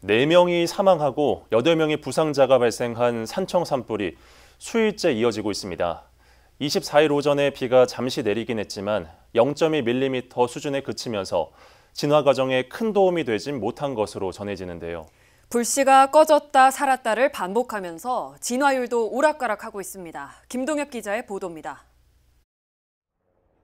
4명이 사망하고 8명의 부상자가 발생한 산청 산불이 수일째 이어지고 있습니다. 24일 오전에 비가 잠시 내리긴 했지만 0.2mm 수준에 그치면서 진화 과정에 큰 도움이 되진 못한 것으로 전해지는데요. 불씨가 꺼졌다 살았다를 반복하면서 진화율도 오락가락하고 있습니다. 김동엽 기자의 보도입니다.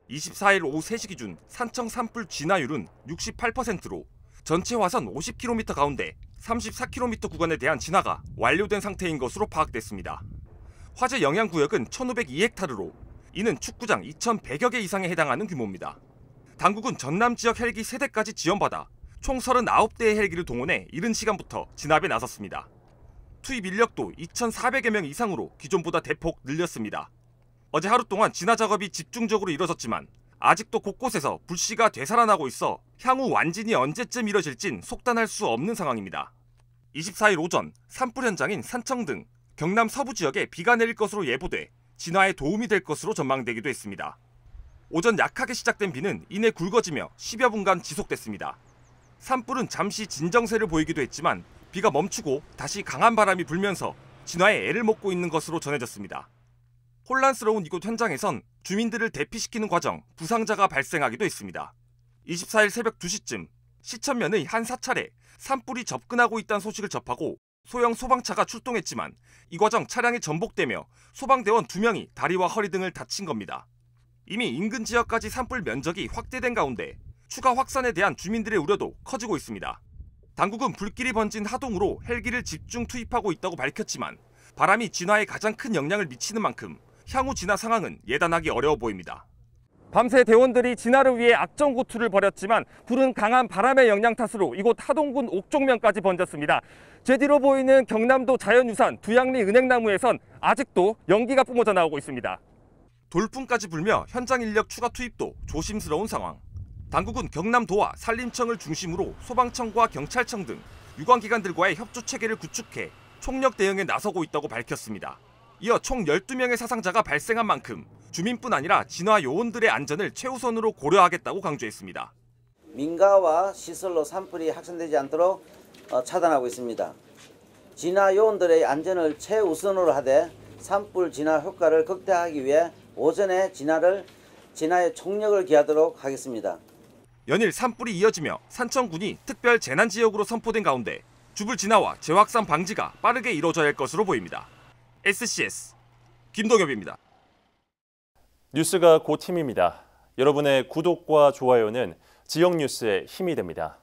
24일 오후 3시 기준 산청 산불 진화율은 68%로 전체 화선 50km 가운데 34km 구간에 대한 진화가 완료된 상태인 것으로 파악됐습니다. 화재 영향 구역은 1,502헥타르로 이는 축구장 2,100여 개 이상에 해당하는 규모입니다. 당국은 전남 지역 헬기 3대까지 지원받아 총 39대의 헬기를 동원해 이른 시간부터 진압에 나섰습니다. 투입 인력도 2,400여 명 이상으로 기존보다 대폭 늘렸습니다. 어제 하루 동안 진화 작업이 집중적으로 이뤄졌지만 아직도 곳곳에서 불씨가 되살아나고 있어 향후 완진이 언제쯤 이뤄질진 속단할 수 없는 상황입니다. 24일 오전 산불 현장인 산청 등 경남 서부 지역에 비가 내릴 것으로 예보돼 진화에 도움이 될 것으로 전망되기도 했습니다. 오전 약하게 시작된 비는 이내 굵어지며 10여 분간 지속됐습니다. 산불은 잠시 진정세를 보이기도 했지만 비가 멈추고 다시 강한 바람이 불면서 진화에 애를 먹고 있는 것으로 전해졌습니다. 혼란스러운 이곳 현장에선 주민들을 대피시키는 과정 부상자가 발생하기도 했습니다. 24일 새벽 2시쯤 시천면의 한 사찰에 산불이 접근하고 있다는 소식을 접하고 소형 소방차가 출동했지만 이 과정 차량이 전복되며 소방대원 2명이 다리와 허리 등을 다친 겁니다. 이미 인근 지역까지 산불 면적이 확대된 가운데 추가 확산에 대한 주민들의 우려도 커지고 있습니다. 당국은 불길이 번진 하동으로 헬기를 집중 투입하고 있다고 밝혔지만 바람이 진화에 가장 큰 영향을 미치는 만큼 향후 진화 상황은 예단하기 어려워 보입니다. 밤새 대원들이 진화를 위해 악전고투를 벌였지만 불은 강한 바람의 영향 탓으로 이곳 하동군 옥종면까지 번졌습니다. 제 뒤로 보이는 경남도 자연유산 두양리 은행나무에선 아직도 연기가 뿜어져 나오고 있습니다. 돌풍까지 불며 현장 인력 추가 투입도 조심스러운 상황. 당국은 경남도와 산림청을 중심으로 소방청과 경찰청 등 유관기관들과의 협조 체계를 구축해 총력 대응에 나서고 있다고 밝혔습니다. 이어 총 12명의 사상자가 발생한 만큼 주민뿐 아니라 진화 요원들의 안전을 최우선으로 고려하겠다고 강조했습니다. 민가와 시설로 산불이 확산되지 않도록 차단하고 있습니다. 진화 요원들의 안전을 최우선으로 하되 산불 진화 효과를 극대화하기 위해 오전에 진화에 총력을 기하도록 하겠습니다. 연일 산불이 이어지며 산청군이 특별 재난지역으로 선포된 가운데 주불 진화와 재확산 방지가 빠르게 이루어져야 할 것으로 보입니다. SCS 김동엽입니다. 뉴스가 곧 힘입니다. 여러분의 구독과 좋아요는 지역 뉴스의 힘이 됩니다.